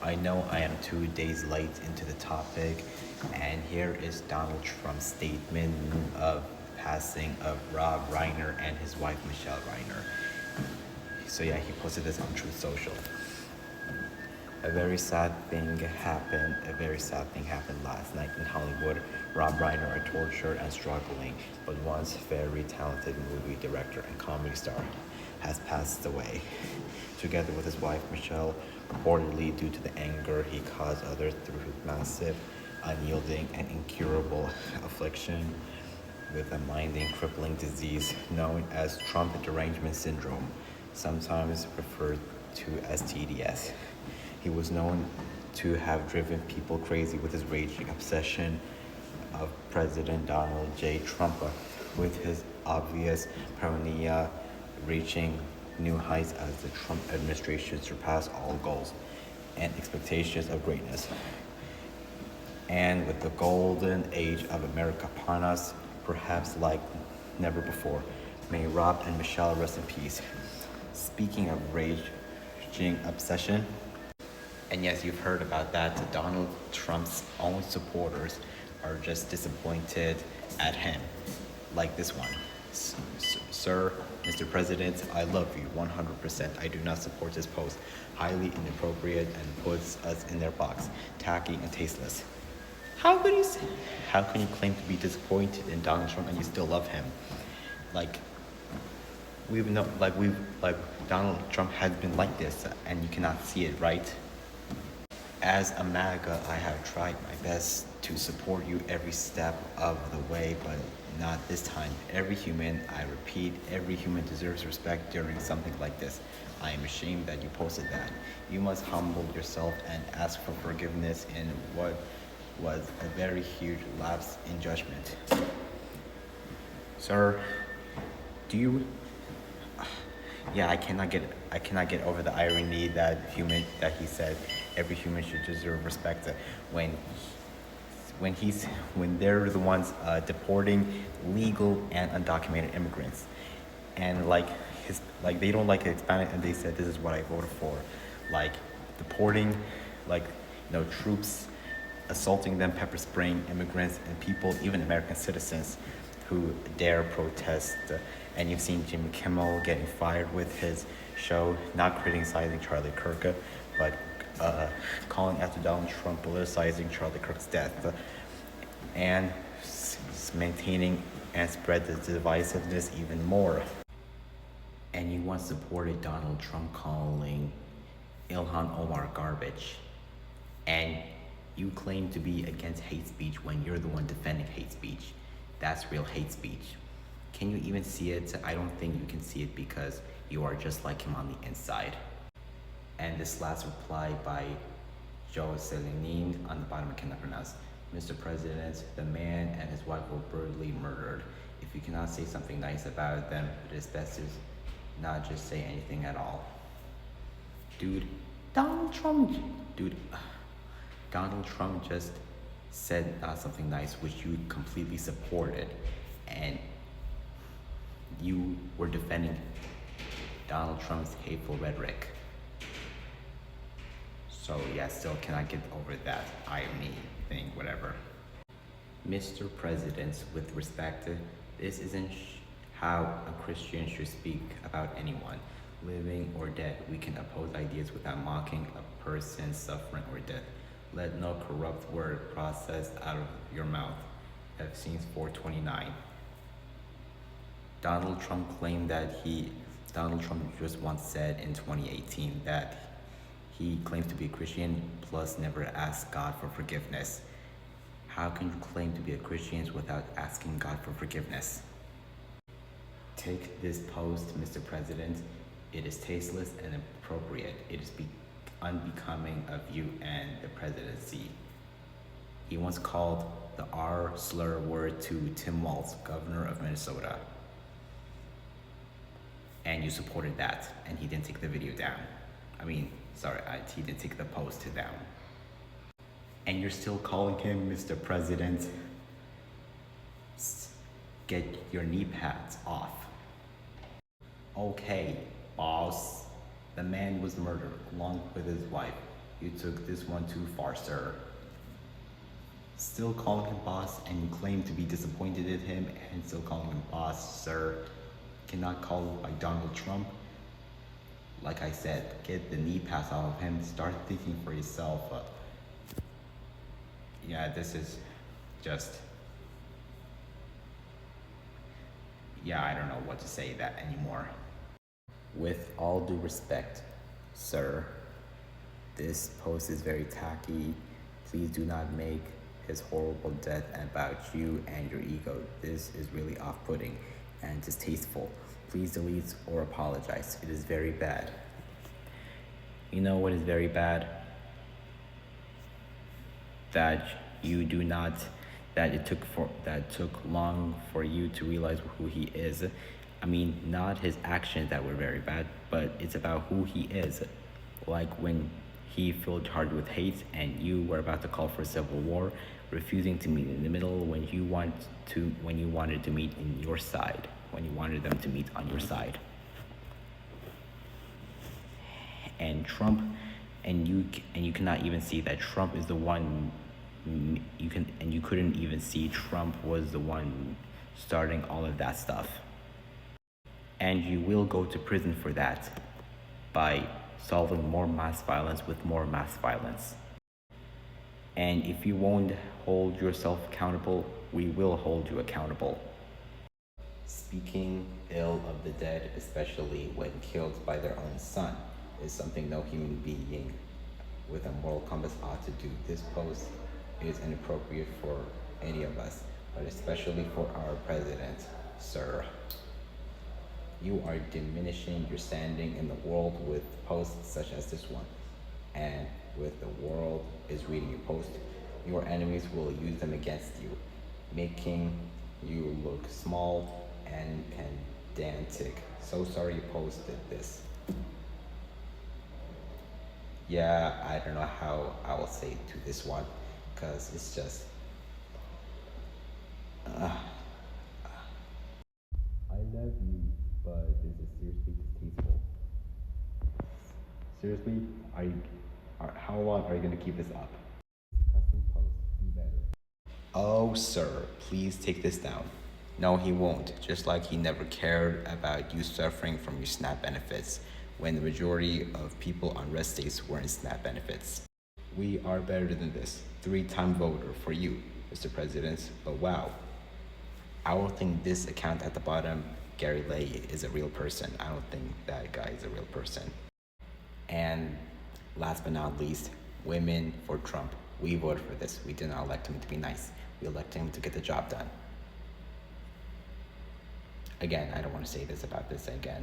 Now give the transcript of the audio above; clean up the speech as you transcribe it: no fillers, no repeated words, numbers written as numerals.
I know I am 2 days late into the topic, and here is Donald Trump's statement of passing of Rob Reiner and his wife Michele Reiner. So yeah, he posted this on Truth Social. A very sad thing happened last night in Hollywood. Rob Reiner, a tortured and struggling, but once very talented movie director and comedy star, has passed away. Together with his wife Michele, reportedly due to the anger he caused others through his massive, unyielding, and incurable affliction with a mind crippling disease known as Trump derangement syndrome, sometimes referred to as TDS. He was known to have driven people crazy with his raging obsession of President Donald J. Trump, with his obvious paranoia reaching new heights as the Trump administration surpassed all goals and expectations of greatness. And with the golden age of America upon us, perhaps like never before, may Rob and Michele rest in peace. Speaking of raging obsession, and yes, you've heard about that, Donald Trump's own supporters are just disappointed at him, like this one. Sir, Mr. President, I love you 100%. I do not support this post. Highly inappropriate and puts us in their box. Tacky and tasteless. How can you claim to be disappointed in Donald Trump and you still love him? Donald Trump has been like this, and you cannot see it, right? As a MAGA, I have tried my best to support you every step of the way, but not this time. Every human, I repeat, every human deserves respect during something like this. I am ashamed that you posted that. You must humble yourself and ask for forgiveness in what was a very huge lapse in judgment. Sir, do you... Yeah, I cannot get over the irony that he said every human should deserve respect when they're the ones deporting legal and undocumented immigrants, and they don't like Hispanic, and they said this is what I voted for, deporting troops, assaulting them, pepper spraying immigrants and people, even American citizens who dare protest. And you've seen Jimmy Kimmel getting fired with his show, not criticizing Charlie Kirk, but calling after Donald Trump, politicizing Charlie Kirk's death, and maintaining and spread the divisiveness even more. And you once supported Donald Trump calling Ilhan Omar garbage, and you claim to be against hate speech when you're the one defending hate speech. That's real hate speech. Can you even see it? I don't think you can see it because you are just like him on the inside. And this last reply by Joe Selenin on the bottom, I cannot pronounce. Mr. President, the man and his wife were brutally murdered. If you cannot say something nice about them, it is best to not just say anything at all. Donald Trump just said something nice, which you completely supported, and you were defending Donald Trump's hateful rhetoric. So yeah, still cannot get over that irony thing, whatever. Mr. President, with respect, this isn't how a Christian should speak about anyone, living or dead. We can oppose ideas without mocking a person suffering or death. Let no corrupt word process out of your mouth. Ephesians 4:29. Donald Trump just once said in 2018 that he claims to be a Christian, plus never asked God for forgiveness. How can you claim to be a Christian without asking God for forgiveness? Take this post, Mr. President. It is tasteless and inappropriate. It is unbecoming of you and the presidency. He once called the R slur word to Tim Walz, governor of Minnesota. And you supported that, and he didn't take the video down. He didn't take the post down. And you're still calling him Mr. President. Get your knee pads off. Okay, boss. The man was murdered along with his wife. You took this one too far, sir. Still calling him boss, and you claim to be disappointed in him, and still calling him boss, sir. Cannot call by Donald Trump. Like I said, get the knee pass off of him. Start thinking for yourself. Yeah, this is just. Yeah, I don't know what to say that anymore. With all due respect, sir, this post is very tacky. Please do not make his horrible death about you and your ego. This is really off-putting and distasteful. Please delete or apologize. It is very bad. You know what is very bad? That it took long for you to realize who he is. I mean, not his actions that were very bad, but it's about who he is. Like when he filled your heart with hate and you were about to call for a civil war, refusing to meet in the middle when you wanted to meet in your side, when you wanted them to meet on your side. And Trump, and you cannot even see that Trump is the one. You couldn't even see Trump was the one starting all of that stuff. And you will go to prison for that by solving more mass violence with more mass violence. And if you won't hold yourself accountable, we will hold you accountable. Speaking ill of the dead, especially when killed by their own son, is something no human being with a moral compass ought to do. This post is inappropriate for any of us, but especially for our president, sir. You are diminishing your standing in the world with posts such as this one. And with the world is reading your post, your enemies will use them against you, making you look small and pedantic. So sorry you posted this. Yeah, I don't know how I will say to this one, because it's just I love you, but this is seriously distasteful. Seriously, how long are you gonna keep this up? Disgusting post, do better. Oh, sir, please take this down. No, he won't. Just like he never cared about you suffering from your SNAP benefits when the majority of people on rest states were in SNAP benefits. We are better than this. 3-time voter for you, Mr. President. But wow, I don't think this account at the bottom, Gary Lay, is a real person. I don't think that guy is a real person. And last but not least, women for Trump. We voted for this. We did not elect him to be nice. We elected him to get the job done. Again, I don't want to say this about this again.